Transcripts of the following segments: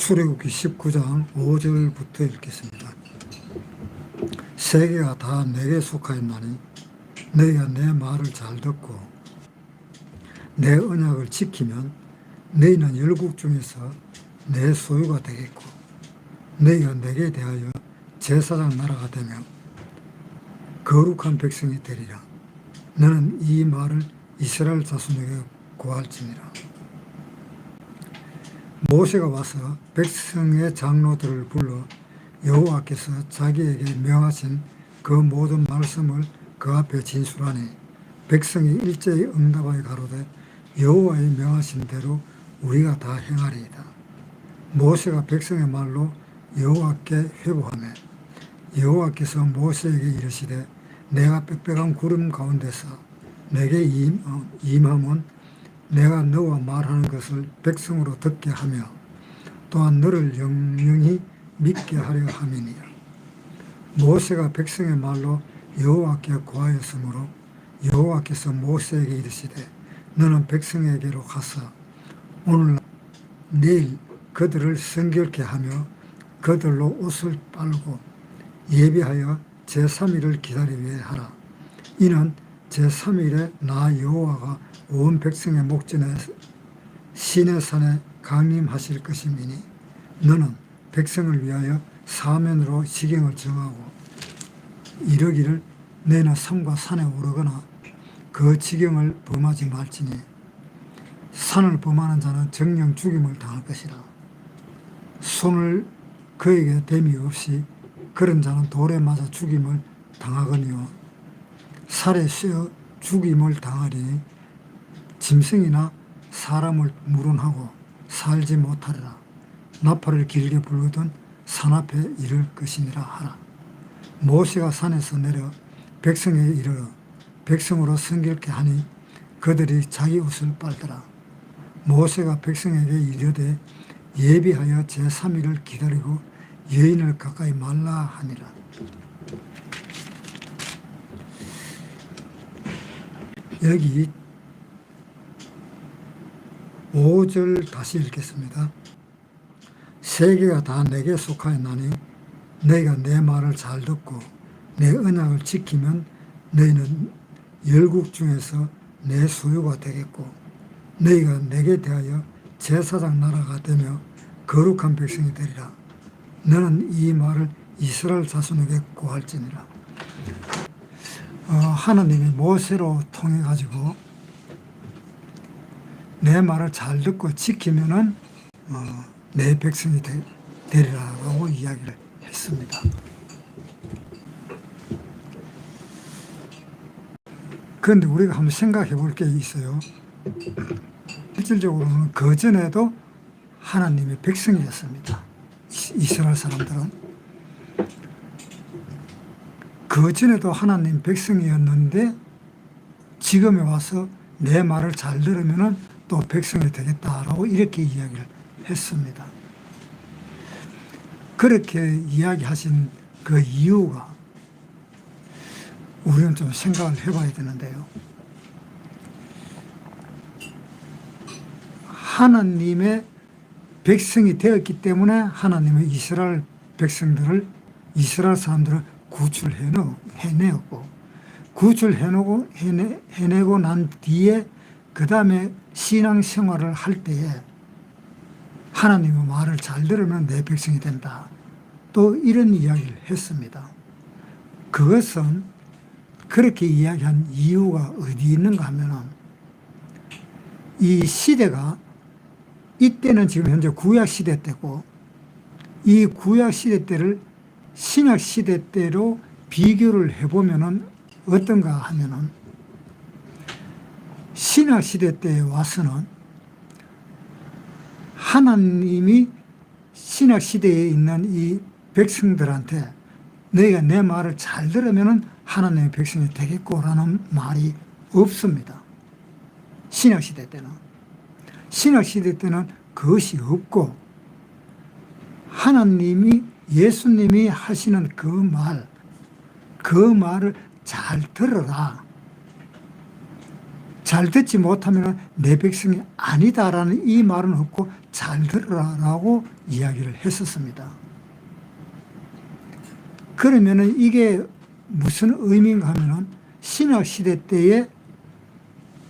출애굽기 19장 5절부터 읽겠습니다. 세계가 다 내게 속하였나니 너희가 내 말을 잘 듣고 내 언약을 지키면 너희는 열국 중에서 내 소유가 되겠고 너희가 내게 대하여 제사장 나라가 되며 거룩한 백성이 되리라. 너는 이 말을 이스라엘 자손에게 고할지니라. 모세가 와서 백성의 장로들을 불러 여호와께서 자기에게 명하신 그 모든 말씀을 그 앞에 진술하니 백성이 일제히 응답하여 가로되 여호와의 명하신 대로 우리가 다 행하리이다. 모세가 백성의 말로 여호와께 회복하며 여호와께서 모세에게 이르시되 내가 빽빽한 구름 가운데서 내게 임함은 내가 너와 말하는 것을 백성으로 듣게 하며 또한 너를 영영히 믿게 하려 함이니라. 모세가 백성의 말로 여호와께 고하였으므로 여호와께서 모세에게 이르시되 너는 백성에게로 가서 오늘 내일 그들을 성결케 하며 그들로 옷을 빨고 예비하여 제3일을 기다리기 위해 하라. 이는 제3일에 나 여호와가 온 백성의 목전에 시내산에 강림하실 것임이니 너는 백성을 위하여 사면으로 지경을 정하고 이르기를 너희는 섬과 산에 오르거나 그 지경을 범하지 말지니 산을 범하는 자는 정령 죽임을 당할 것이라. 손을 그에게 댐이 없이 그런 자는 돌에 맞아 죽임을 당하거니와 살에 쇠어 죽임을 당하리니 짐승이나 사람을 물은하고 살지 못하리라. 나팔을 길게 불거든 산 앞에 이를 것이니라 하라. 모세가 산에서 내려 백성에게 이르러 백성으로 성결케 하니 그들이 자기 옷을 빨더라. 모세가 백성에게 이르되 예비하여 제3일을 기다리고 여인을 가까이 말라 하니라. 여기 5절 다시 읽겠습니다. 세계가 다 내게 속하였나니 너희가 내 말을 잘 듣고 내 언약을 지키면 너희는 열국 중에서 내 소유가 되겠고 너희가 내게 대하여 제사장 나라가 되며 거룩한 백성이 되리라. 너는 이 말을 이스라엘 자손에게 고할지니라. 하나님이 모세로 통해 가지고 내 말을 잘 듣고 지키면은 내 백성이 되리라고 이야기를 했습니다. 그런데 우리가 한번 생각해 볼 게 있어요. 실질적으로는 그전에도 하나님의 백성이었습니다. 이스라엘 사람들은. 그전에도 하나님 백성이었는데 지금에 와서 내 말을 잘 들으면 또 백성이 되겠다라고 이렇게 이야기를 했습니다. 그렇게 이야기하신 그 이유가 우리는 좀 생각을 해봐야 되는데요. 하나님의 백성이 되었기 때문에 하나님의 이스라엘 백성들을, 이스라엘 사람들을 구출해내었고, 해내고 난 뒤에 그 다음에 신앙생활을 할 때에 하나님의 말을 잘 들으면 내 백성이 된다. 또 이런 이야기를 했습니다. 그것은 그렇게 이야기한 이유가 어디 있는가 하면은 이 시대가 이때는 지금 현재 구약 시대 때고 이 구약 시대 때를 신약 시대 때로 비교를 해보면은 어떤가 하면은 신약 시대 때에 와서는 하나님이 신약 시대에 있는 이 백성들한테 너희가 내 말을 잘 들으면은 하나님의 백성이 되겠고라는 말이 없습니다. 신약 시대 때는. 신약 시대 때는 그것이 없고 하나님이 예수님이 하시는 그 말을 잘 들어라. 잘 듣지 못하면 내 백성이 아니다라는 이 말은 없고 잘 들으라라고 이야기를 했었습니다. 그러면은 이게 무슨 의미인가 하면은 신약시대 때에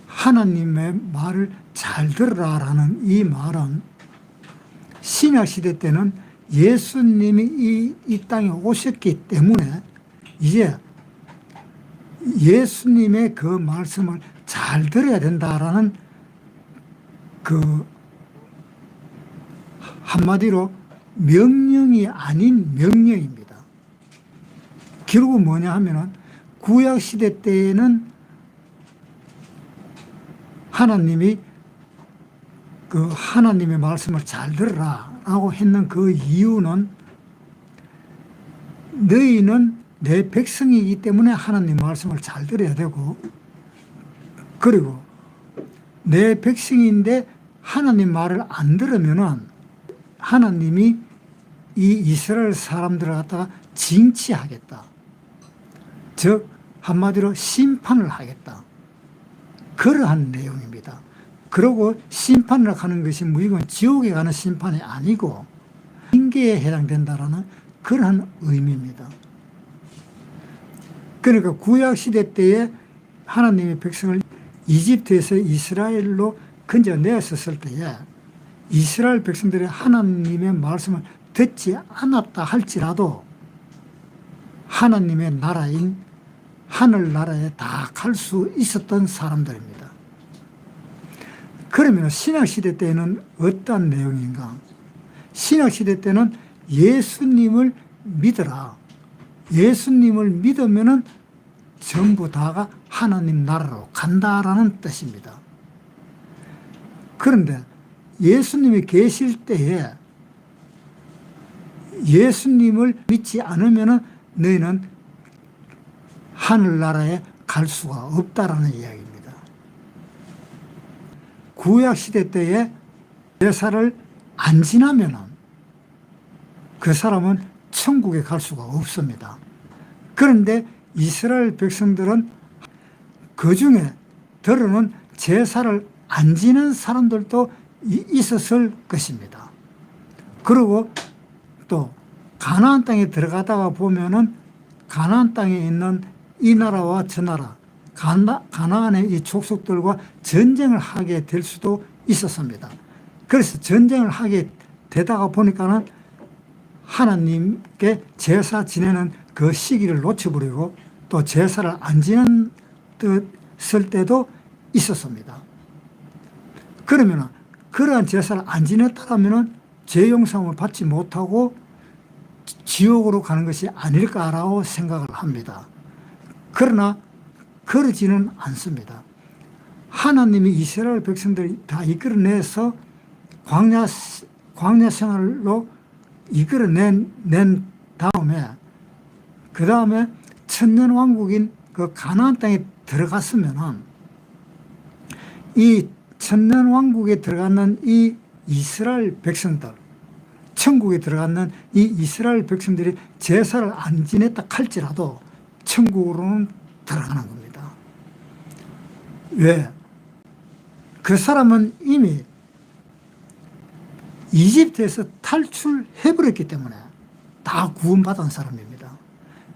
하나님의 말을 잘 들으라라는 이 말은 신약시대 때는 예수님이 이 땅에 오셨기 때문에 이제 예수님의 그 말씀을 잘 들어야 된다라는 그 한마디로 명령이 아닌 명령입니다. 결국은 뭐냐 하면은 구약시대 때에는 하나님이 그 하나님의 말씀을 잘 들으라 라고 했는 그 이유는 너희는 내 백성이기 때문에 하나님 말씀을 잘 들어야 되고, 그리고 내 백성인데 하나님 말을 안 들으면은 하나님이 이 이스라엘 사람들을 갖다가 징치하겠다. 즉 한마디로 심판을 하겠다. 그러한 내용입니다. 그리고 심판을 하는 것이 무조건 지옥에 가는 심판이 아니고 징계에 해당된다라는 그러한 의미입니다. 그러니까 구약시대 때에 하나님의 백성을 이집트에서 이스라엘로 건져내었을 때에 이스라엘 백성들이 하나님의 말씀을 듣지 않았다 할지라도 하나님의 나라인 하늘나라에 다 갈 수 있었던 사람들입니다. 그러면 신약시대 때는 어떤 내용인가? 신약시대 때는 예수님을 믿어라. 예수님을 믿으면은 전부 다가 하나님 나라로 간다라는 뜻입니다. 그런데 예수님이 계실 때에 예수님을 믿지 않으면은 너희는 하늘나라에 갈 수가 없다라는 이야기입니다. 구약시대 때에 제사를 안 지나면은 그 사람은 천국에 갈 수가 없습니다. 그런데 이스라엘 백성들은 그 중에 들어는 제사를 안 지는 사람들도 있었을 것입니다. 그리고 또 가나안 땅에 들어가다가 보면은 가나안 땅에 있는 이 나라와 저 나라, 가나안의 이 족속들과 전쟁을 하게 될 수도 있었습니다. 그래서 전쟁을 하게 되다가 보니까는 하나님께 제사 지내는 그 시기를 놓쳐버리고 또 제사를 안 지냈을 때도 있었습니다. 그러면 그러한 제사를 안 지냈다면 죄 용서를 받지 못하고 지옥으로 가는 것이 아닐까라고 생각을 합니다. 그러나 그러지는 않습니다. 하나님이 이스라엘 백성들이 다 이끌어내서 광야 생활로 이끌어낸 다음에 그 다음에 천년왕국인 그 가나안 땅에 들어갔으면은 이 천년왕국에 들어가는 이 이스라엘 백성들, 천국에 들어가는 이 이스라엘 백성들이 제사를 안 지냈다 할지라도 천국으로는 들어가는 겁니다. 왜? 그 사람은 이미 이집트에서 탈출해버렸기 때문에 다 구원받은 사람입니다.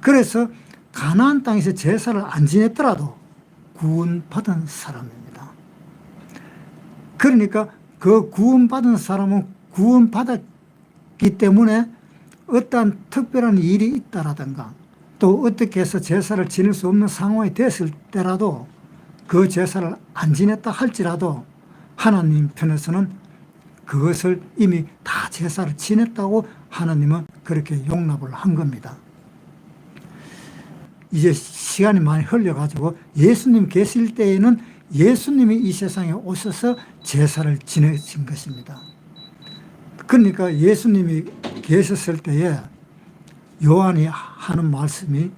그래서 가나안 땅에서 제사를 안 지냈더라도 구원받은 사람입니다. 그러니까 그 구원받은 사람은 구원받았기 때문에 어떠한 특별한 일이 있다라든가 또 어떻게 해서 제사를 지낼 수 없는 상황이 됐을 때라도 그 제사를 안 지냈다 할지라도 하나님 편에서는 그것을 이미 다 제사를 지냈다고 하나님은 그렇게 용납을 한 겁니다. 이제 시간이 많이 흘려가지고 예수님 계실 때에는 예수님이 이 세상에 오셔서 제사를 지내신 것입니다. 그러니까 예수님이 계셨을 때에 요한이 하는 말씀이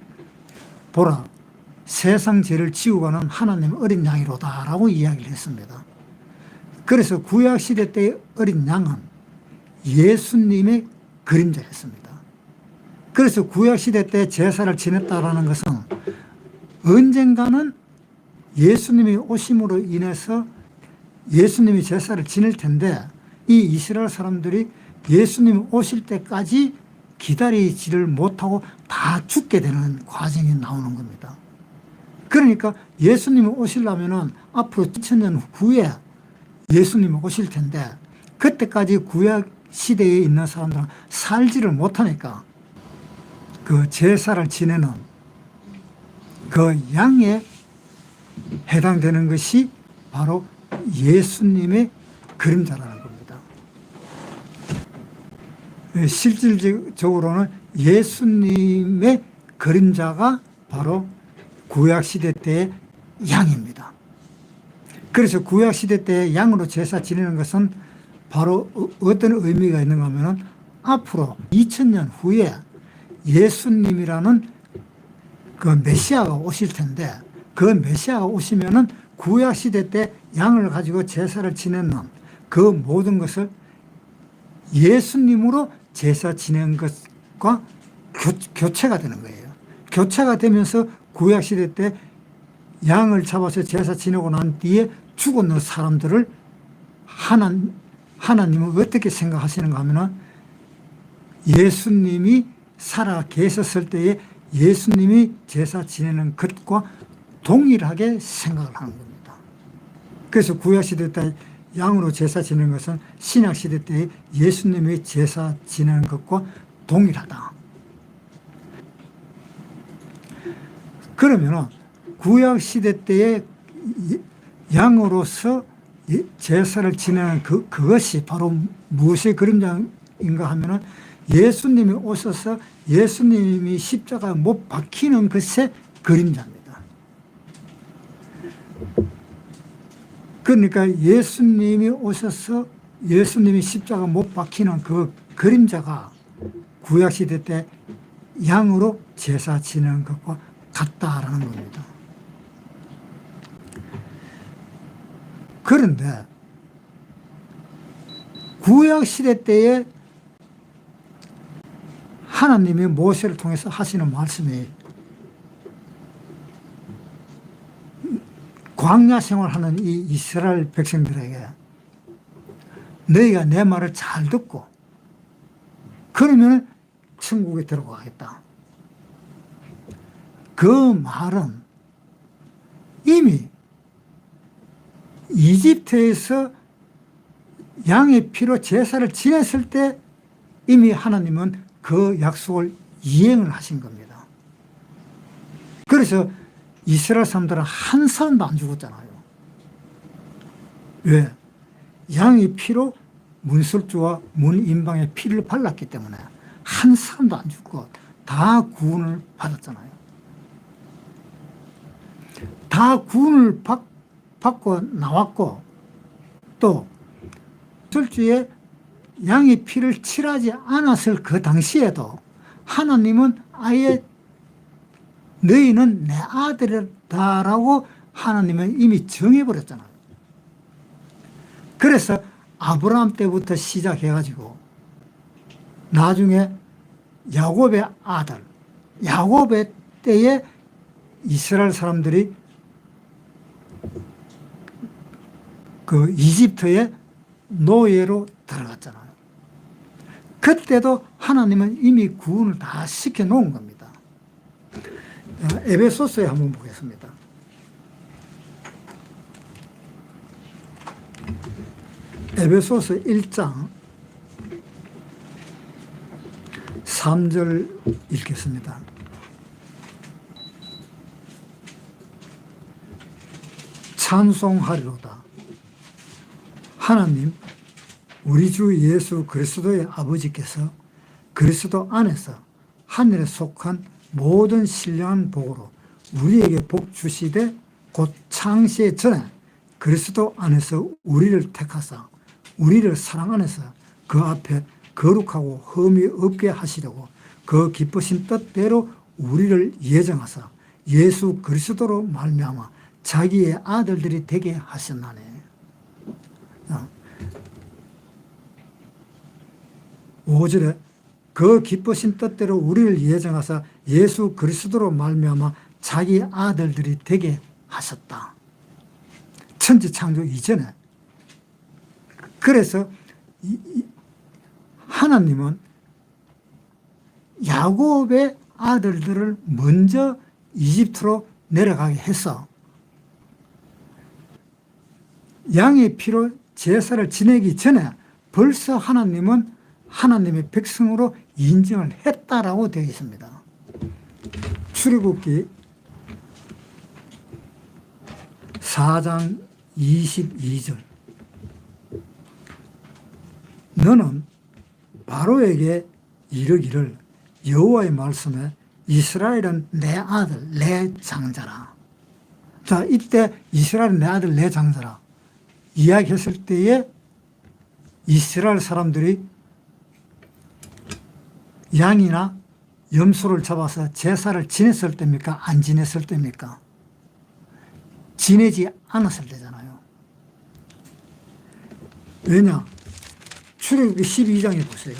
보라 세상 죄를 지우고 가는 하나님 어린 양이로다 라고 이야기를 했습니다. 그래서 구약시대 때의 어린 양은 예수님의 그림자였습니다. 그래서 구약시대 때 제사를 지냈다라는 것은 언젠가는 예수님이 오심으로 인해서 예수님이 제사를 지낼 텐데 이 이스라엘 사람들이 예수님이 오실 때까지 기다리지를 못하고 다 죽게 되는 과정이 나오는 겁니다. 그러니까 예수님이 오시려면 앞으로 2000년 후에 예수님이 오실 텐데 그때까지 구약 시대에 있는 사람들은 살지를 못하니까 그 제사를 지내는 그 양에 해당되는 것이 바로 예수님의 그림자라는 겁니다. 실질적으로는 예수님의 그림자가 바로 구약시대 때의 양입니다. 그래서 구약시대 때 양으로 제사 지내는 것은 바로 어떤 의미가 있는가 하면 앞으로 2000년 후에 예수님이라는 그 메시아가 오실 텐데 그 메시아가 오시면은 구약시대 때 양을 가지고 제사를 지내는 그 모든 것을 예수님으로 제사 지낸 것과 교체가 되는 거예요. 교체가 되면서 구약시대 때 양을 잡아서 제사 지내고 난 뒤에 죽었는 사람들을 하나님은 어떻게 생각하시는가 하면 예수님이 살아 계셨을 때에 예수님이 제사 지내는 것과 동일하게 생각을 하는 겁니다. 그래서 구약시대 때 양으로 제사 지내는 것은 신약시대 때 예수님이 제사 지내는 것과 동일하다. 그러면 구약시대 때의 양으로서 제사를 지내는 그것이 바로 무엇의 그림자인가 하면 예수님이 오셔서 예수님이 십자가에 못 박히는 것의 그림자입니다. 그러니까 예수님이 오셔서 예수님이 십자가 못 박히는 그 그림자가 구약시대 때 양으로 제사 지내는 것과 같다라는 겁니다. 그런데 구약시대 때에 하나님이 모세를 통해서 하시는 말씀이 광야 생활하는 이 이스라엘 백성들에게 너희가 내 말을 잘 듣고 그러면 천국에 들어가겠다. 그 말은 이미 이집트에서 양의 피로 제사를 지냈을 때 이미 하나님은 그 약속을 이행을 하신 겁니다. 그래서 이스라엘 사람들은 한 사람도 안 죽었잖아요. 왜? 양의 피로 문설주와 문인방의 피를 발랐기 때문에 한 사람도 안 죽고 다 구원을 받았잖아요. 다 구원을 받고 나왔고 또 문설주에 양의 피를 칠하지 않았을 그 당시에도 하나님은 아예 너희는 내 아들이다라고 하나님은 이미 정해버렸잖아요. 그래서 아브라함 때부터 시작해가지고 나중에 야곱의 아들, 야곱의 때에 이스라엘 사람들이 그 이집트의 노예로 들어갔잖아요. 그때도 하나님은 이미 구원을 다 시켜놓은 겁니다. 에베소서에 한번 보겠습니다. 에베소서 1장 3절 읽겠습니다. 찬송하리로다. 하나님 우리 주 예수 그리스도의 아버지께서 그리스도 안에서 하늘에 속한 모든 신령한 복으로 우리에게 복 주시되 곧 창세 전에 그리스도 안에서 우리를 택하사 우리를 사랑 안에서 그 앞에 거룩하고 흠이 없게 하시려고 그 기쁘신 뜻대로 우리를 예정하사 예수 그리스도로 말미암아 자기의 아들들이 되게 하셨나니. 5절에 그 기쁘신 뜻대로 우리를 예정하사 예수 그리스도로 말미암아 자기 아들들이 되게 하셨다. 천지 창조 이전에. 그래서 하나님은 야곱의 아들들을 먼저 이집트로 내려가게 해서 양의 피로 제사를 지내기 전에 벌써 하나님은 하나님의 백성으로 인정을 했다라고 되어 있습니다. 출애굽기 4장 22절. 너는 바로에게 이르기를 여호와의 말씀에 이스라엘은 내 아들 내 장자라. 자, 이때 이스라엘은 내 아들 내 장자라 이야기했을 때에 이스라엘 사람들이 양이나 염소를 잡아서 제사를 지냈을 때입니까? 안 지냈을 때입니까? 지내지 않았을 때잖아요. 왜냐? 출애굽기 12장에 보세요.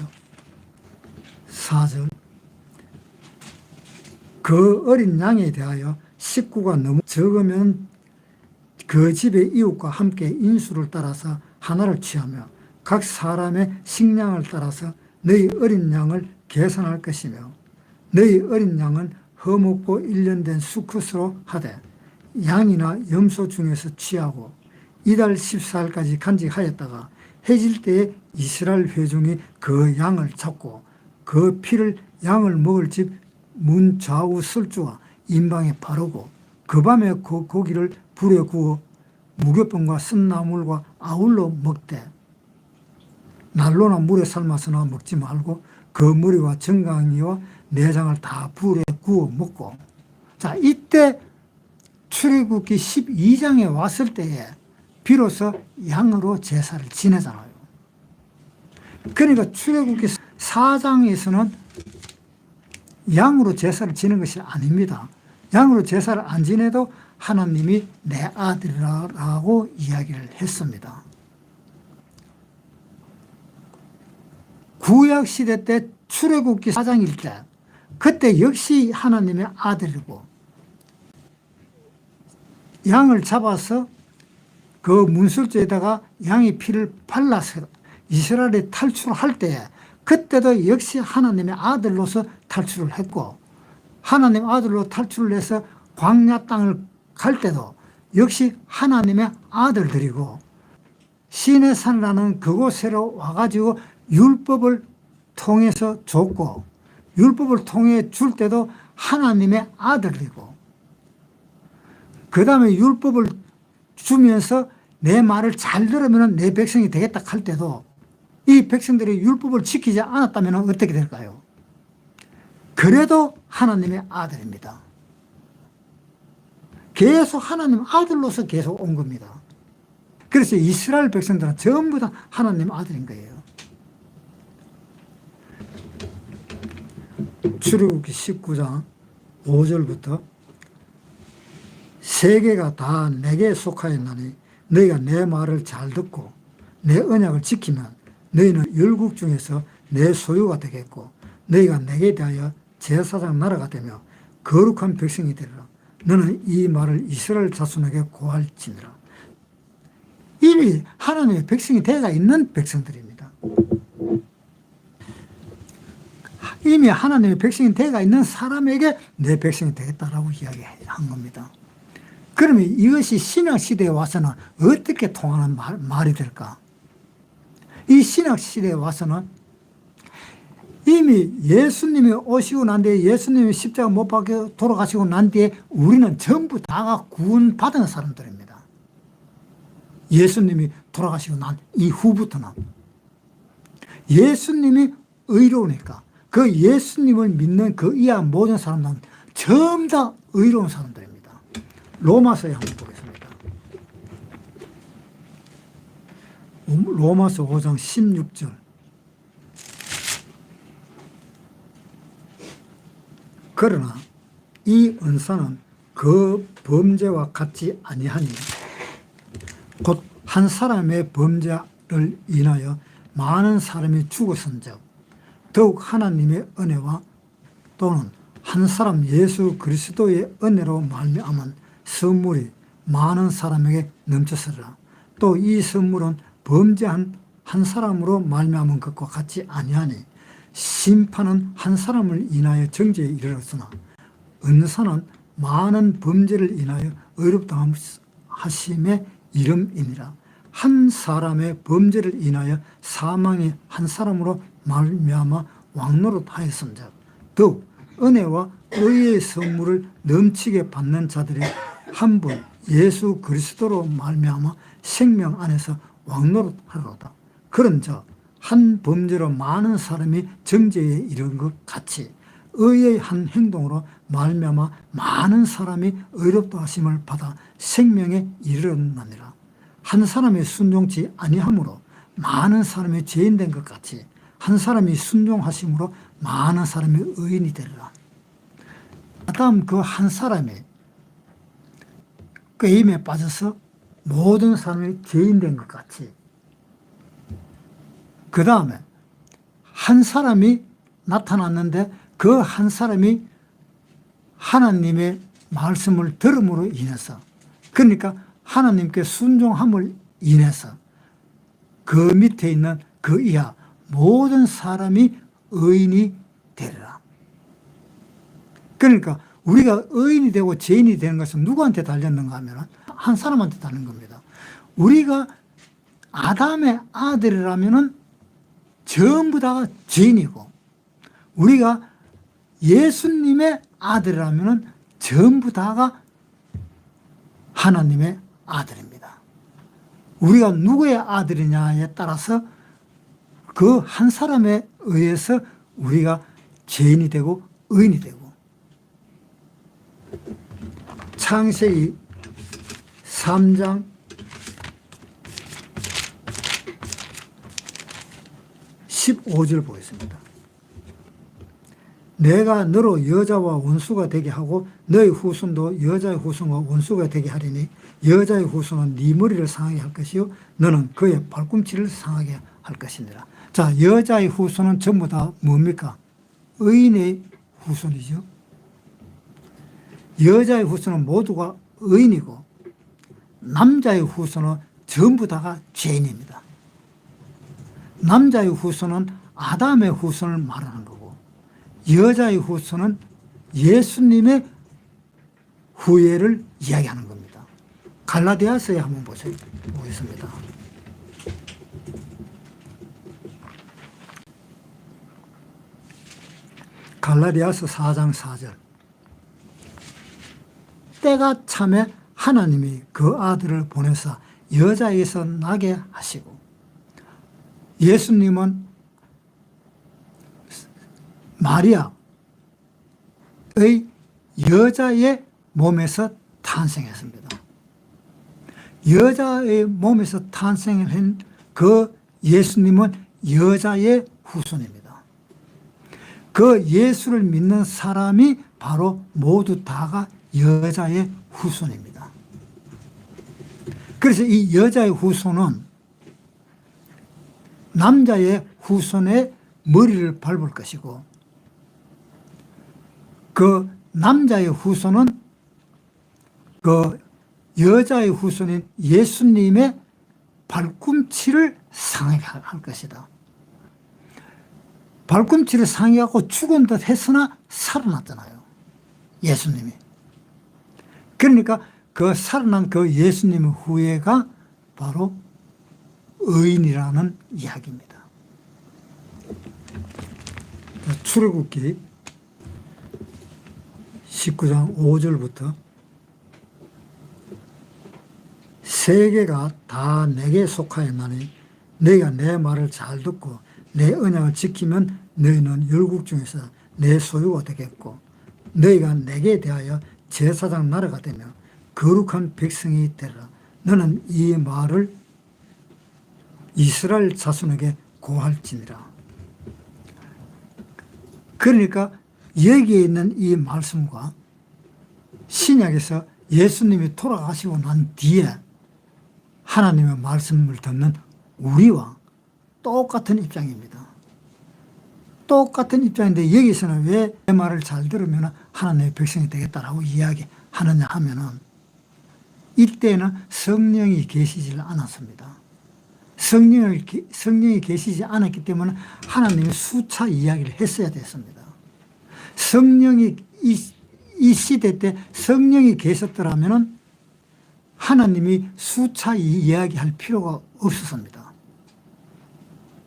4절. 그 어린 양에 대하여 식구가 너무 적으면 그 집의 이웃과 함께 인수를 따라서 하나를 취하며 각 사람의 식량을 따라서 너희 어린 양을 계산할 것이며 너희 어린 양은 허먹고 1년 된 수컷으로 하되 양이나 염소 중에서 취하고 이달 14일까지 간직하였다가 해질 때에 이스라엘 회중이 그 양을 잡고 그 피를 양을 먹을 집 문 좌우 설주와 인방에 바르고 그 밤에 그 고기를 불에 구워 무교병과 쓴나물과 아울러 먹되 난로나 물에 삶아서나 먹지 말고 그 머리와 정강이와 내장을 다 불에 구워 먹고. 자, 이때 출애굽기 12장에 왔을 때에 비로소 양으로 제사를 지내잖아요. 그러니까 출애굽기 4장에서는 양으로 제사를 지는 것이 아닙니다. 양으로 제사를 안 지내도 하나님이 내 아들이라고 이야기를 했습니다. 구약시대 때 출애굽기 4장일 때 그때 역시 하나님의 아들이고 양을 잡아서 그 문설주에다가 양의 피를 발라서 이스라엘이 탈출할 때에 그때도 역시 하나님의 아들로서 탈출을 했고 하나님 아들로 탈출을 해서 광야 땅을 갈 때도 역시 하나님의 아들들이고 시내산이라는 그곳으로 와가지고 율법을 통해서 줬고 율법을 통해 줄 때도 하나님의 아들이고 그 다음에 율법을 주면서 내 말을 잘 들으면 내 백성이 되겠다 할 때도 이 백성들이 율법을 지키지 않았다면 어떻게 될까요? 그래도 하나님의 아들입니다. 계속 하나님 아들로서 계속 온 겁니다. 그래서 이스라엘 백성들은 전부 다 하나님 아들인 거예요. 출애굽기 19장 5절부터 세계가 다 내게 속하였나니 너희가 내 말을 잘 듣고 내 언약을 지키면 너희는 열국 중에서 내 소유가 되겠고 너희가 내게 대하여 제사장 나라가 되며 거룩한 백성이 되리라. 너는 이 말을 이스라엘 자손에게 고할지니라. 이미 하나님의 백성이 되어 있는 백성들입니다. 이미 하나님의 백성이 되어 있는 사람에게 내 백성이 되겠다라고 이야기한 겁니다. 그러면 이것이 신약시대에 와서는 어떻게 통하는 말이 될까? 이 신약시대에 와서는 이미 예수님이 오시고 난 뒤에 예수님이 십자가 못 박혀 돌아가시고 난 뒤에 우리는 전부 다가 구원받은 사람들입니다. 예수님이 돌아가시고 난 이후부터는 예수님이 의로우니까 그 예수님을 믿는 그 이하 모든 사람들은 전부 다 의로운 사람들입니다. 로마서에 한번 보겠습니다. 로마서 5장 16절. 그러나 이 은사는 그 범죄와 같지 아니하니 곧 한 사람의 범죄를 인하여 많은 사람이 죽었은즉 더욱 하나님의 은혜와 또는 한 사람 예수 그리스도의 은혜로 말미암은 선물이 많은 사람에게 넘쳤으리라. 또 이 선물은 범죄한 한 사람으로 말미암은 것과 같지 아니하니 심판은 한 사람을 인하여 정죄에 이르렀으나 은사는 많은 범죄를 인하여 의롭다 하심에 이름이니라. 한 사람의 범죄를 인하여 사망이 한 사람으로 말미암아 왕노릇하였음즉 더욱 은혜와 의의 선물을 넘치게 받는 자들이 한 분 예수 그리스도로 말미암아 생명 안에서 왕노릇하리로다. 그런즉 한 범죄로 많은 사람이 정죄에 이른 것 같이 의의 한 행동으로 말미암아 많은 사람이 의롭다 하심을 받아 생명에 이르렀느니라. 한 사람이 순종치 아니함으로 많은 사람이 죄인된 것 같이 한 사람이 순종하심으로 많은 사람이 의인이 되리라. 아담 그 한 사람이 꾀임에 빠져서 모든 사람이 죄인된 것 같이 그 다음에 한 사람이 나타났는데 그 한 사람이 하나님의 말씀을 들음으로 인해서 그러니까 하나님께 순종함을 인해서 그 밑에 있는 그 이하 모든 사람이 의인이 되리라. 그러니까 우리가 의인이 되고 죄인이 되는 것은 누구한테 달렸는가 하면 한 사람한테 달린 겁니다. 우리가 아담의 아들이라면 전부 다가 죄인이고 우리가 예수님의 아들이라면 전부 다가 하나님의 아들입니다. 우리가 누구의 아들이냐에 따라서 그 한 사람에 의해서 우리가 죄인이 되고 의인이 되고 창세기 3장 15절 보겠습니다. 내가 너로 여자와 원수가 되게 하고 너의 후손도 여자의 후손과 원수가 되게 하리니 여자의 후손은 네 머리를 상하게 할 것이요 너는 그의 발꿈치를 상하게 할 것이니라. 자, 여자의 후손은 전부 다 뭡니까? 의인의 후손이죠. 여자의 후손은 모두가 의인이고 남자의 후손은 전부 다가 죄인입니다. 남자의 후손은 아담의 후손을 말하는 거고 여자의 후손은 예수님의 후예를 이야기하는 겁니다. 갈라디아서에 한번 보겠습니다. 갈라디아서 4장 4절 때가 참에 하나님이 그 아들을 보내사 여자에게서 나게 하시고 예수님은 마리아의 여자의 몸에서 탄생했습니다. 여자의 몸에서 탄생한 그 예수님은 여자의 후손입니다. 그 예수를 믿는 사람이 바로 모두 다가 여자의 후손입니다. 그래서 이 여자의 후손은 남자의 후손의 머리를 밟을 것이고 그 남자의 후손은 그 여자의 후손인 예수님의 발꿈치를 상하게 할 것이다. 발꿈치를 상하고 죽은 듯 했으나 살아났잖아요. 예수님이. 그러니까 그 살아난 그 예수님의 후예가 바로 의인이라는 이야기입니다. 출애굽기 19장 5절부터 세계가 다 내게 속하였나니 너희가 내 말을 잘 듣고 내 언약을 지키면 너희는 열국 중에서 내 소유가 되겠고 너희가 내게 대하여 제사장 나라가 되며 거룩한 백성이 되리라. 너는 이 말을 이스라엘 자손에게 고할지니라. 그러니까 여기에 있는 이 말씀과 신약에서 예수님이 돌아가시고 난 뒤에 하나님의 말씀을 듣는 우리와 똑같은 입장입니다. 똑같은 입장인데 여기서는 왜 내 말을 잘 들으면 하나님의 백성이 되겠다라고 이야기하느냐 하면은 이때는 성령이 계시지 않았습니다. 성령이 계시지 않았기 때문에 하나님이 수차 이야기를 했어야 됐습니다. 성령이 이 시대 때 성령이 계셨더라면 하나님이 수차 이야기할 필요가 없었습니다.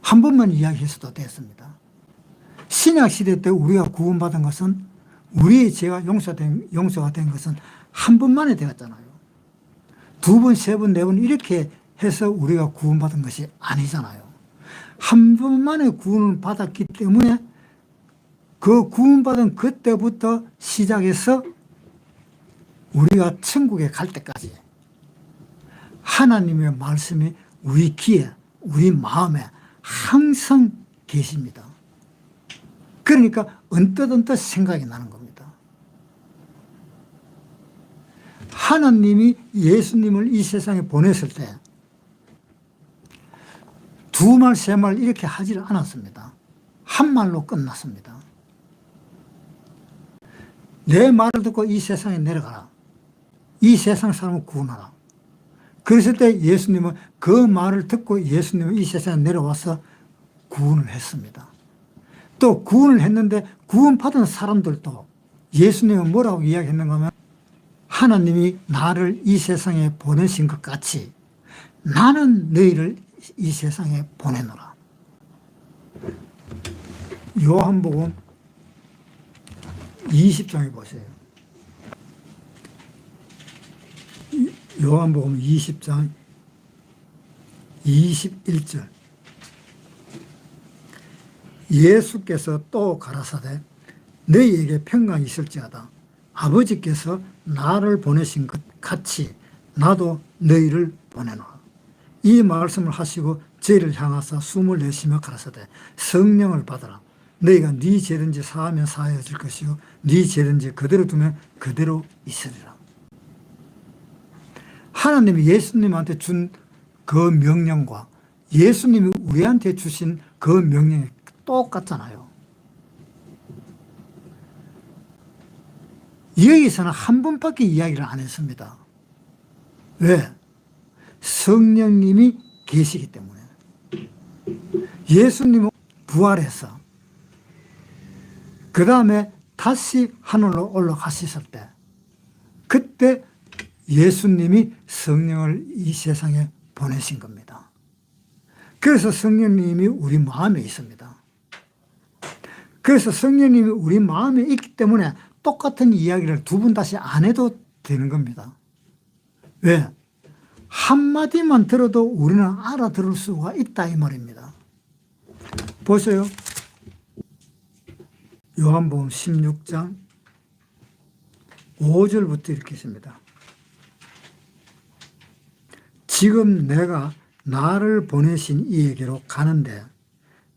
한 번만 이야기했어도 됐습니다. 신약 시대 때 우리가 구원받은 것은, 우리의 죄가 용서가 된 것은 한 번만에 되었잖아요. 두 번, 세 번, 네 번 이렇게 해서 우리가 구원받은 것이 아니잖아요. 한 번만에 구원을 받았기 때문에 그 구원받은 그때부터 시작해서 우리가 천국에 갈 때까지 하나님의 말씀이 우리 귀에, 우리 마음에 항상 계십니다. 그러니까 언뜻 생각이 나는 겁니다. 하나님이 예수님을 이 세상에 보냈을 때 두 말, 세 말 이렇게 하지 않았습니다. 한 말로 끝났습니다. 내 말을 듣고 이 세상에 내려가라. 이 세상 사람을 구원하라. 그랬을 때 예수님은 그 말을 듣고 예수님은 이 세상에 내려와서 구원을 했습니다. 또 구원을 했는데 구원받은 사람들도 예수님은 뭐라고 이야기했는가 하면 하나님이 나를 이 세상에 보내신 것 같이 나는 너희를 이 세상에 보내노라. 요한복음 20장에 보세요. 요한복음 20장 21절. 예수께서 또 가라사대 너희에게 평강이 있을지어다. 아버지께서 나를 보내신 것 같이 나도 너희를 보내노라. 이 말씀을 하시고 저희를 향하사 숨을 내쉬며 가라사대 성령을 받아라. 너희가 네 죄든지 사하면 사하여질 것이요 네 죄든지 그대로 두면 그대로 있으리라. 하나님이 예수님한테 준 그 명령과 예수님이 우리한테 주신 그 명령이 똑같잖아요. 여기서는 한 번밖에 이야기를 안 했습니다. 왜? 성령님이 계시기 때문에. 예수님은 부활해서 그 다음에 다시 하늘로 올라가셨을 때 그때 예수님이 성령을 이 세상에 보내신 겁니다. 그래서 성령님이 우리 마음에 있습니다. 그래서 성령님이 우리 마음에 있기 때문에 똑같은 이야기를 두 번 다시 안 해도 되는 겁니다. 왜? 한마디만 들어도 우리는 알아들을 수가 있다 이 말입니다. 보세요. 요한복음 16장 5절부터 이렇게 있습니다. 지금 내가 나를 보내신 이에게로 가는데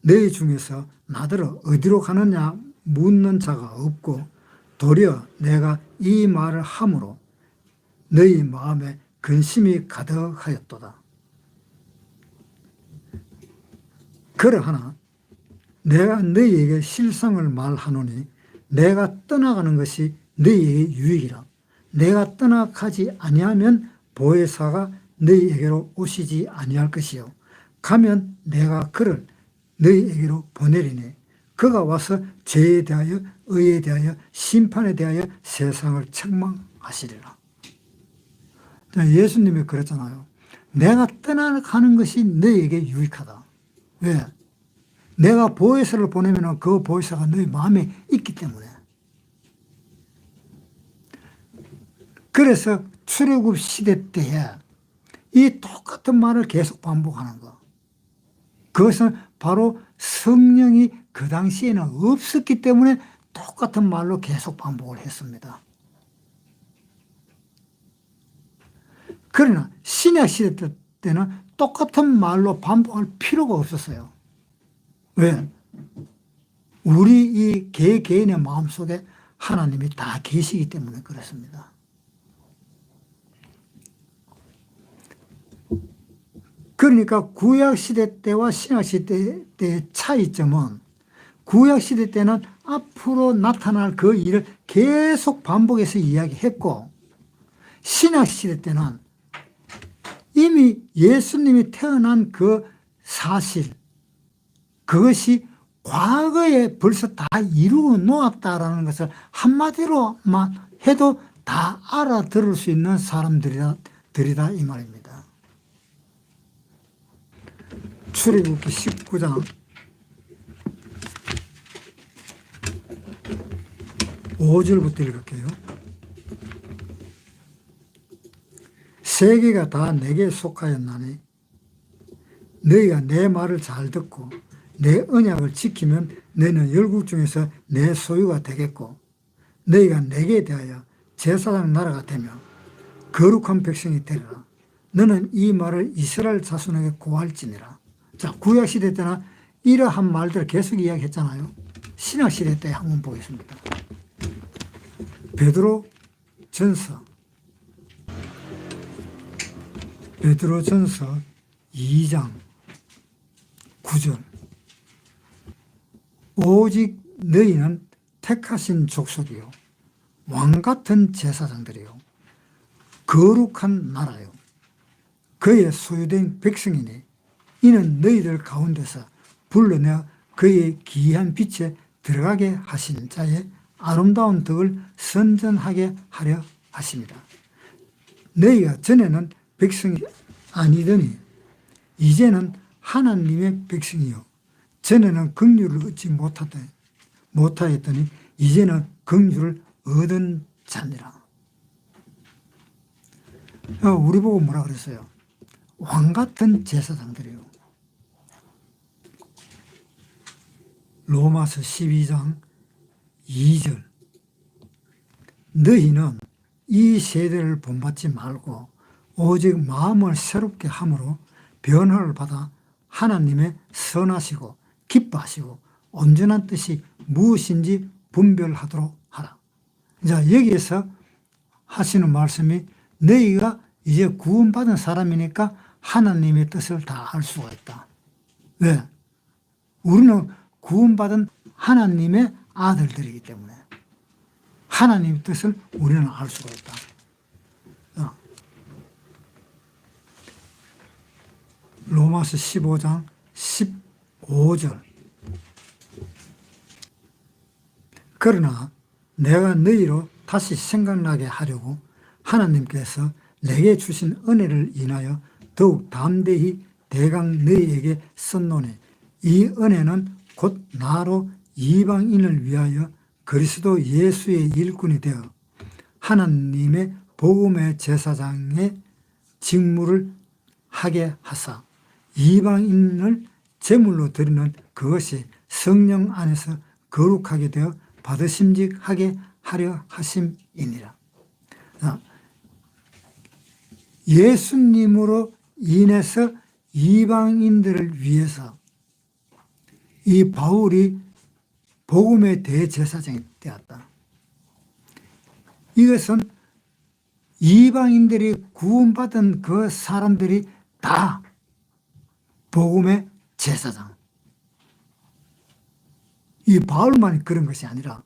너희 중에서 나더러 어디로 가느냐 묻는 자가 없고 도리어 내가 이 말을 함으로 너희 마음에 근심이 가득하였도다. 그러하나 내가 너희에게 실상을 말하노니 내가 떠나가는 것이 너희에게 유익이라. 내가 떠나가지 아니하면 보혜사가 너희에게로 오시지 아니할 것이요 가면 내가 그를 너희에게로 보내리니 그가 와서 죄에 대하여 의에 대하여 심판에 대하여 세상을 책망하시리라. 예수님이 그랬잖아요. 내가 떠나가는 것이 너희에게 유익하다. 왜? 내가 보혜사를 보내면 그 보혜사가 너희 마음에 있기 때문에. 그래서 출애굽 시대 때에 이 똑같은 말을 계속 반복하는 거. 그것은 바로 성령이 그 당시에는 없었기 때문에 똑같은 말로 계속 반복을 했습니다. 그러나 신약 시대 때는 똑같은 말로 반복할 필요가 없었어요. 왜? 우리 이 개개인의 마음속에 하나님이 다 계시기 때문에 그렇습니다. 그러니까 구약시대 때와 신약시대 때의 차이점은 구약시대 때는 앞으로 나타날 그 일을 계속 반복해서 이야기했고 신약시대 때는 이미 예수님이 태어난 그 사실, 그것이 과거에 벌써 다 이루어 놓았다라는 것을 한마디로만 해도 다 알아들을 수 있는 사람들이다 이 말입니다. 출애굽기 19장 5절부터 읽을게요. 세계가 다 내게 속하였나니 너희가 내 말을 잘 듣고 내 언약을 지키면 너희는 열국 중에서 내 소유가 되겠고 너희가 내게 대하여 제사장 나라가 되며 거룩한 백성이 되리라. 너는 이 말을 이스라엘 자손에게 고할지니라. 자, 구약시대 때는 이러한 말들을 계속 이야기했잖아요. 신약시대 때 한번 보겠습니다. 베드로 전서 2장 9절. 오직 너희는 택하신 족속이요 왕같은 제사장들이요 거룩한 나라요 그의 소유된 백성이니 이는 너희들 가운데서 불러내어 그의 기이한 빛에 들어가게 하신 자의 아름다운 덕을 선전하게 하려 하십니다. 너희가 전에는 백성이 아니더니 이제는 하나님의 백성이요 전에는 긍휼을 얻지 못하였더니 이제는 긍휼을 얻은 자니라. 우리 보고 뭐라 그랬어요? 왕같은 제사장들이요. 로마서 12장 2절. 너희는 이 세대를 본받지 말고 오직 마음을 새롭게 함으로 변화를 받아 하나님의 선하시고 기뻐하시고 온전한 뜻이 무엇인지 분별하도록 하라. 자, 여기에서 하시는 말씀이 너희가 이제 구원받은 사람이니까 하나님의 뜻을 다 알 수가 있다. 왜? 우리는 구원받은 하나님의 아들들이기 때문에 하나님의 뜻을 우리는 알 수가 있다. 로마서 15장 15절. 그러나 내가 너희로 다시 생각나게 하려고 하나님께서 내게 주신 은혜를 인하여 더욱 담대히 대강 너희에게 썼노니 이 은혜는 곧 나로 이방인을 위하여 그리스도 예수의 일꾼이 되어 하나님의 복음의 제사장의 직무를 하게 하사 이방인을 제물로 드리는 그것이 성령 안에서 거룩하게 되어 받으심직하게 하려 하심이니라. 예수님으로 인해서 이방인들을 위해서 이 바울이 복음의 대제사장이 되었다. 이것은 이방인들이 구원받은 그 사람들이 다 복음의 제사장. 이 바울만이 그런 것이 아니라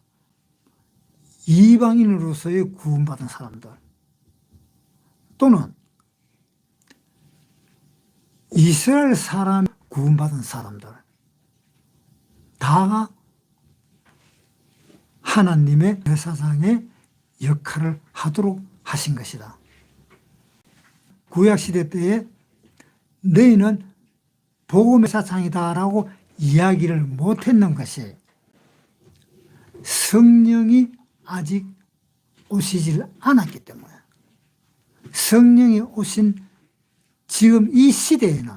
이방인으로서의 구원받은 사람들 또는 이스라엘 사람 구원받은 사람들 다 하나님의 제사장의 역할을 하도록 하신 것이다. 구약시대 때에 너희는 복음의 제사장이다라고 이야기를 못했는 것이 성령이 아직 오시질 않았기 때문에 성령이 오신 지금 이 시대에는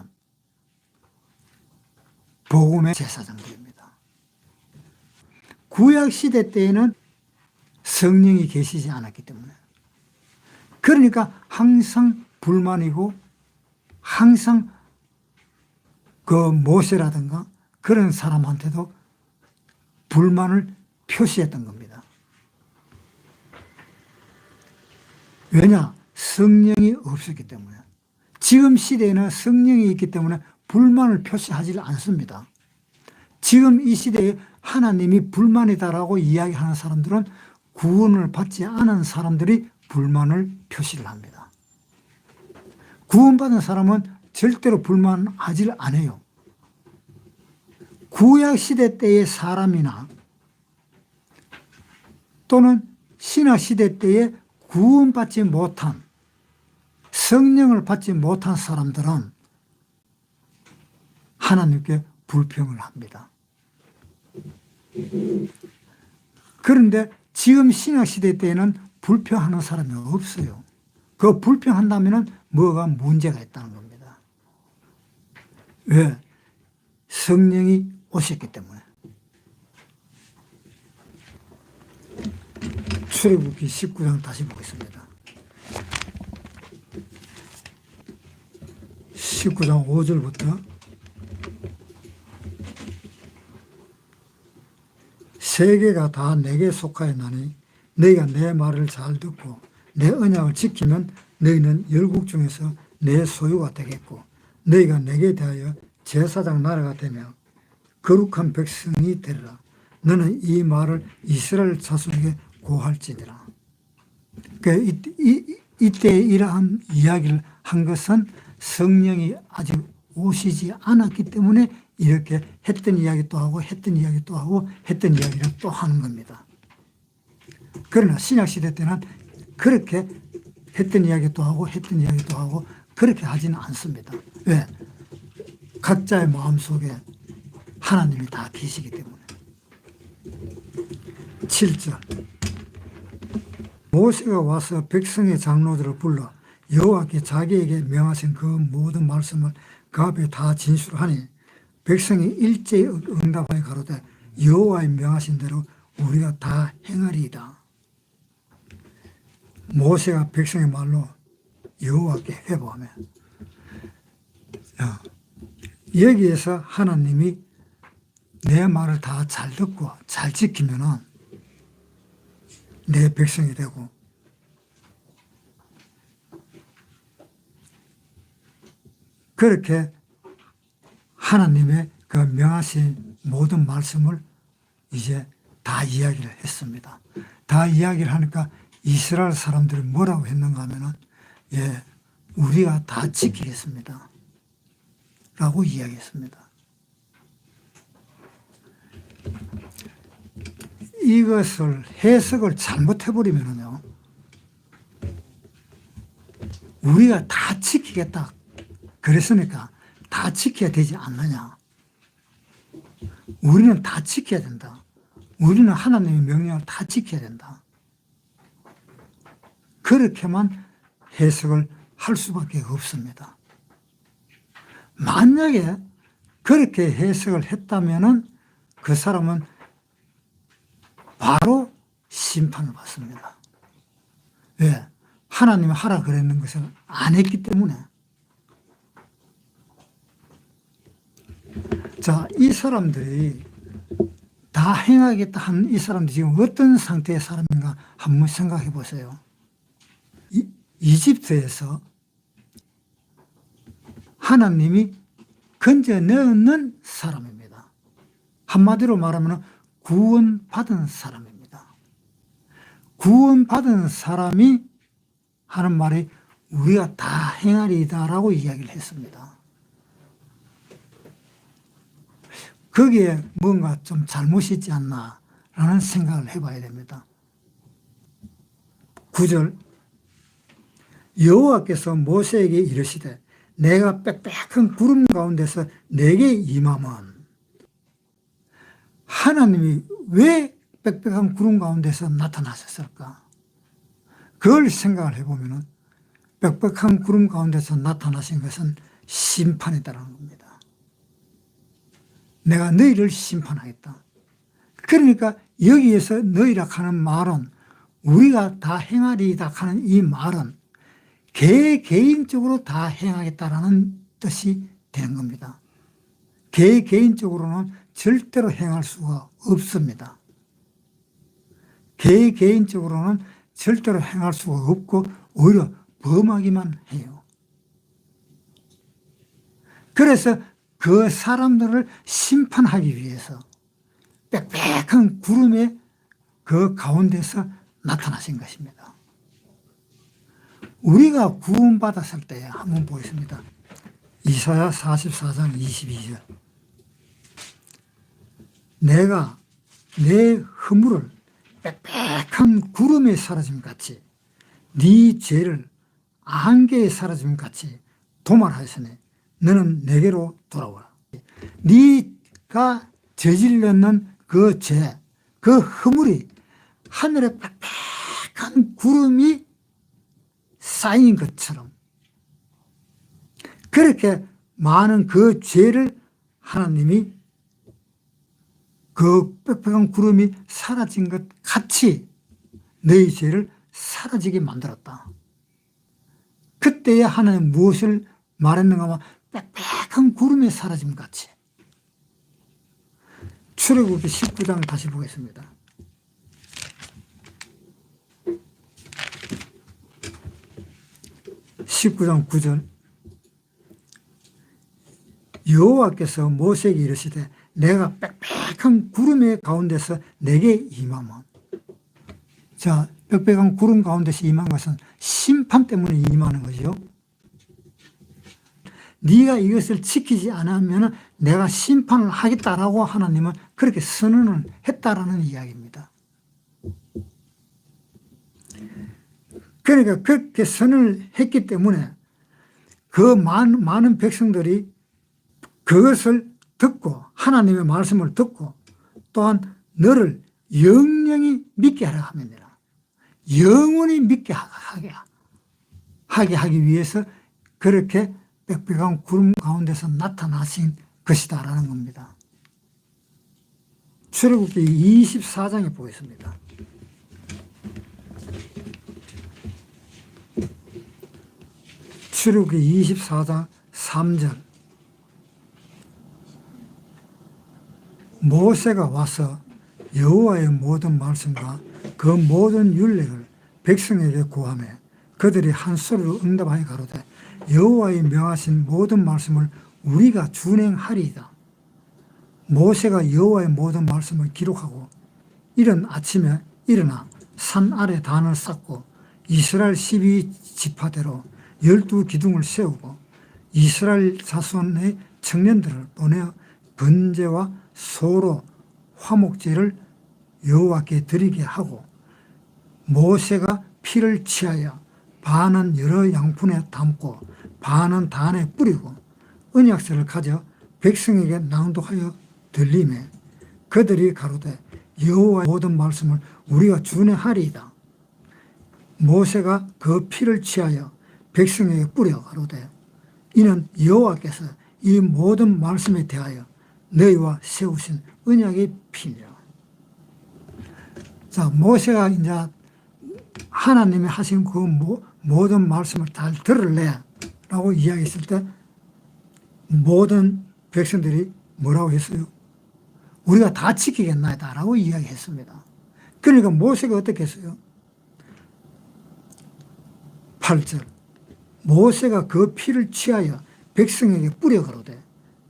복음의 제사장들입니다. 구약시대 때에는 성령이 계시지 않았기 때문에 그러니까 항상 불만이고 항상 그 모세라든가 그런 사람한테도 불만을 표시했던 겁니다. 왜냐? 성령이 없었기 때문에. 지금 시대에는 성령이 있기 때문에 불만을 표시하지 않습니다. 지금 이 시대에 하나님이 불만이다라고 이야기하는 사람들은 구원을 받지 않은 사람들이 불만을 표시를 합니다. 구원받은 사람은 절대로 불만하지 않아요. 구약시대 때의 사람이나 또는 신약시대 때에 구원받지 못한, 성령을 받지 못한 사람들은 하나님께 불평을 합니다. 그런데 지금 신약시대 때에는 불평하는 사람이 없어요. 그 불평한다면 뭐가 문제가 있다는 겁니다. 왜? 성령이 오셨기 때문에. 출애굽기 19장 다시 보겠습니다. 19장 5절부터 세계가 다 내게 속하였나니 너희가 내 말을 잘 듣고 내 언약을 지키면 너희는 열국 중에서 내 소유가 되겠고 너희가 내게 대하여 제사장 나라가 되며 거룩한 백성이 되리라. 너는 이 말을 이스라엘 자손에게 고할지니라. 이때 이러한 이야기를 한 것은 성령이 아직 오시지 않았기 때문에 이렇게 했던 이야기 또 하고 했던 이야기 또 하고 했던 이야기를 또 하는 겁니다. 그러나 신약시대 때는 그렇게 했던 이야기 또 하고 했던 이야기 또 하고 그렇게 하지는 않습니다. 왜? 각자의 마음속에 하나님이 다 계시기 때문에. 7절 모세가 와서 백성의 장로들을 불러 여호와께 자기에게 명하신 그 모든 말씀을 그 앞에 다 진술하니 백성이 일제히 응답하여 가로되 여호와의 명하신 대로 우리가 다 행하리이다. 모세가 백성의 말로 여호와께 회복하며 여기에서 하나님이 내 말을 다 잘 듣고 잘 지키면은 내 백성이 되고 그렇게 하나님의 그 명하신 모든 말씀을 이제 다 이야기를 했습니다. 다 이야기를 하니까 이스라엘 사람들이 뭐라고 했는가 하면은 예, 우리가 다 지키겠습니다. 라고 이야기했습니다. 이것을 해석을 잘못해버리면요, 우리가 다 지키겠다. 그랬으니까 다 지켜야 되지 않느냐. 우리는 다 지켜야 된다. 우리는 하나님의 명령을 다 지켜야 된다. 그렇게만 해석을 할 수밖에 없습니다. 만약에 그렇게 해석을 했다면은 그 사람은 바로 심판을 받습니다. 왜? 하나님이 하라 그랬는 것을 안 했기 때문에. 자, 이 사람들이 다 행하겠다 한 이 사람들이 지금 어떤 상태의 사람인가 한번 생각해 보세요. 이집트에서 하나님이 건져 넣는 사람입니다. 한마디로 말하면 구원받은 사람입니다. 구원받은 사람이 하는 말이 우리가 다 행하리다라고 이야기를 했습니다. 거기에 뭔가 좀 잘못이 있지 않나라는 생각을 해봐야 됩니다. 9절 여호와께서 모세에게 이르시되 내가 빽빽한 구름 가운데서 내게 임함은, 하나님이 왜 빽빽한 구름 가운데서 나타나셨을까? 그걸 생각을 해보면 빽빽한 구름 가운데서 나타나신 것은 심판이다라는 겁니다. 내가 너희를 심판하겠다. 그러니까 여기에서 너희라 하는 말은 우리가 다 행하리이다 하는 이 말은 개인적으로 다 행하겠다라는 뜻이 되는 겁니다. 개인적으로는 절대로 행할 수가 없습니다. 개인적으로는 절대로 행할 수가 없고 오히려 범하기만 해요. 그래서 그 사람들을 심판하기 위해서 빽빽한 구름의 그 가운데서 나타나신 것입니다. 우리가 구원받았을 때 한번 보겠습니다. 이사야 44장 22절. 내가 내 허물을 빽빽한 구름에 사라짐 같이 네 죄를 안개에 사라짐 같이 도말하였으니 너는 내게로 돌아오라. 네가 저질렀는 그 죄, 그 허물이 하늘에 빽빽한 구름이 쌓인 것처럼 그렇게 많은 그 죄를 하나님이 그 빽빽한 구름이 사라진 것 같이 너희 죄를 사라지게 만들었다. 그때에 하나님 무엇을 말했는가 하면 빽빽한 구름이 사라짐 같이. 출애굽기 19장 다시 보겠습니다. (19장 9절) 여호와께서 모세에게 이르시되 내가 빽빽한 구름의 가운데서 내게 임하면. 자, 빽빽한 구름 가운데서 임한 것은 심판 때문에 임하는 거죠. 네가 이것을 지키지 않으면 내가 심판을 하겠다라고 하나님은 그렇게 선언을 했다라는 이야기입니다. 그러니까 그렇게 선언을 했기 때문에 그 많은 백성들이 그것을 듣고 하나님의 말씀을 듣고 또한 너를 영영히 믿게 하라 합니다. 영원히 믿게 하게 하기 위해서 그렇게 빽빽한 구름 가운데서 나타나신 것이다라는 겁니다. 출애굽기 24장에 보겠습니다. 출애굽기 24장 3절. 모세가 와서 여호와의 모든 말씀과 그 모든 율례를 백성에게 구하매 그들이 한 소리로 응답하여 가로되 여호와의 명하신 모든 말씀을 우리가 준행하리이다. 모세가 여호와의 모든 말씀을 기록하고 이른 아침에 일어나 산 아래 단을 쌓고 이스라엘 12지파대로 12기둥을 세우고 이스라엘 자손의 청년들을 보내어 번제와 소로 화목제를 여호와께 드리게 하고 모세가 피를 취하여 반은 여러 양푼에 담고 반은 단에 뿌리고 언약서를 가져 백성에게 낭독하여 들리매 그들이 가로되 여호와의 모든 말씀을 우리가 준행하리이다. 모세가 그 피를 취하여 백성에게 뿌려 가로되 이는 여호와께서 이 모든 말씀에 대하여 너희와 세우신 언약의 피니라. 자, 모세가 이제 하나님이 하신 그 모든 말씀을 잘 들을래 라고 이야기했을 때 모든 백성들이 뭐라고 했어요? 우리가 다 지키겠나이다 라고 이야기했습니다. 그러니까 모세가 어떻게 했어요? 8절. 모세가 그 피를 취하여 백성에게 뿌려 가로되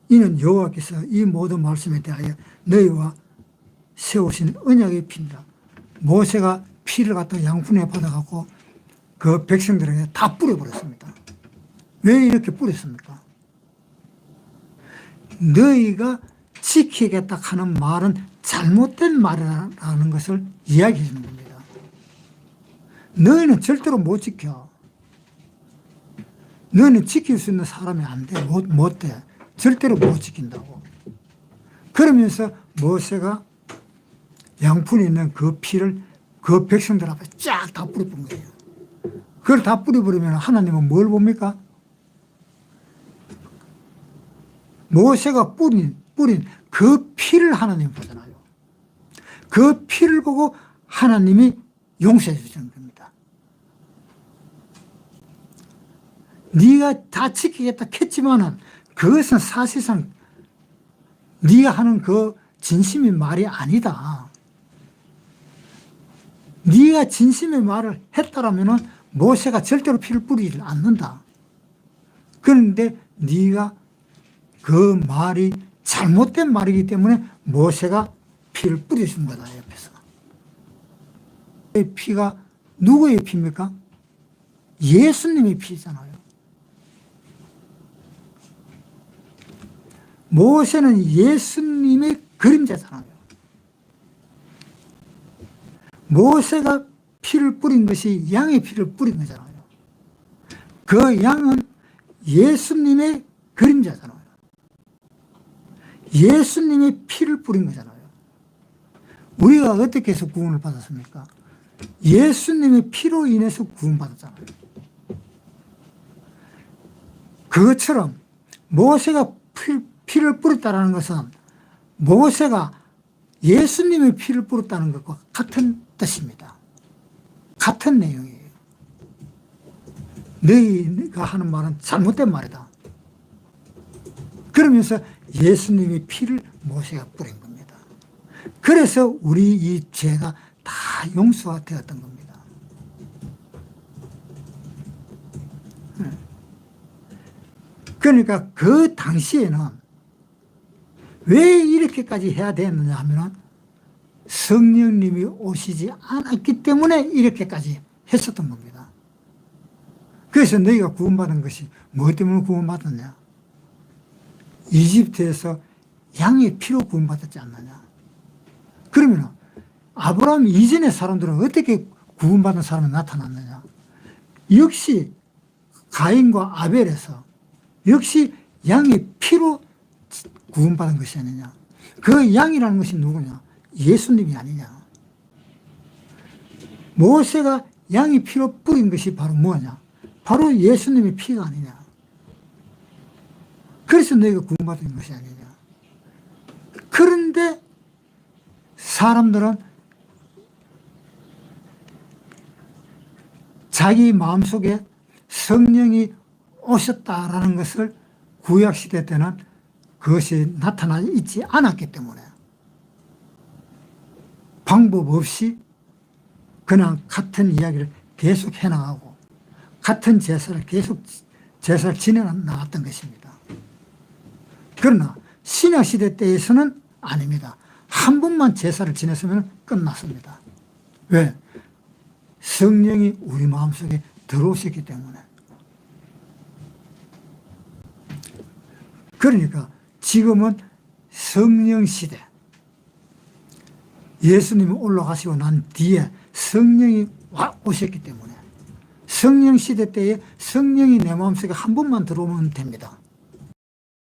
이는 여호와께서 이 모든 말씀에 대하여 너희와 세우신 언약의 피니라. 모세가 피를 갖다 양푼에 받아갖고 그 백성들에게 다 뿌려버렸습니다. 왜 이렇게 뿌렸습니까? 너희가 지키겠다 하는 말은 잘못된 말이라는 것을 이야기해 주는 겁니다. 너희는 절대로 못 지켜. 너희는 지킬 수 있는 사람이 안 돼. 못 돼. 절대로 못 지킨다고. 그러면서 모세가 양푼에 있는 그 피를 그 백성들 앞에 쫙 다 뿌려본 거예요. 그걸 다 뿌려버리면 하나님은 뭘 봅니까? 모세가 뿌린 그 피를 하나님 보잖아요. 그 피를 보고 하나님이 용서해 주시는 겁니다. 네가 다 지키겠다 했지만은 그것은 사실상 네가 하는 그 진심의 말이 아니다. 네가 진심의 말을 했다라면은 모세가 절대로 피를 뿌리지 않는다. 그런데 네가 그 말이 잘못된 말이기 때문에 모세가 피를 뿌려준 거다, 옆에서. 이 피가 누구의 피입니까? 예수님의 피잖아요. 모세는 예수님의 그림자잖아요. 모세가 피를 뿌린 것이 양의 피를 뿌린 거잖아요. 그 양은 예수님의 그림자잖아요. 예수님의 피를 뿌린 거잖아요. 우리가 어떻게 해서 구원을 받았습니까? 예수님의 피로 인해서 구원받았잖아요. 그것처럼 모세가 피를 뿌렸다는 것은 모세가 예수님의 피를 뿌렸다는 것과 같은 뜻입니다. 같은 내용이에요. 너희가 하는 말은 잘못된 말이다. 그러면서 예수님의 피를 모세가 뿌린 겁니다. 그래서 우리 이 죄가 다 용서가 되었던 겁니다. 그러니까 그 당시에는 왜 이렇게까지 해야 되느냐 하면 성령님이 오시지 않았기 때문에 이렇게까지 했었던 겁니다. 그래서 너희가 구원받은 것이 뭐 때문에 구원받았냐? 이집트에서 양의 피로 구원받았지 않느냐? 그러면 아브라함 이전의 사람들은 어떻게 구원받은 사람이 나타났느냐? 역시 가인과 아벨에서 역시 양의 피로 구원받은 것이 아니냐? 그 양이라는 것이 누구냐? 예수님이 아니냐? 모세가 양의 피로 뿌린 것이 바로 뭐냐? 바로 예수님의 피가 아니냐? 그래서 너희가 구원받은 것이 아니냐? 그런데 사람들은 자기 마음속에 성령이 오셨다라는 것을 구약시대 때는 그것이 나타나 있지 않았기 때문에 방법 없이 그냥 같은 이야기를 계속 해나가고 같은 제사를 계속 제사를 지내 나갔던 것입니다. 그러나 신약시대 때에서는 아닙니다. 한 번만 제사를 지냈으면 끝났습니다. 왜? 성령이 우리 마음속에 들어오셨기 때문에. 그러니까 지금은 성령 시대. 예수님이 올라가시고 난 뒤에 성령이 오셨기 때문에 성령 시대 때에 성령이 내 마음속에 한 번만 들어오면 됩니다.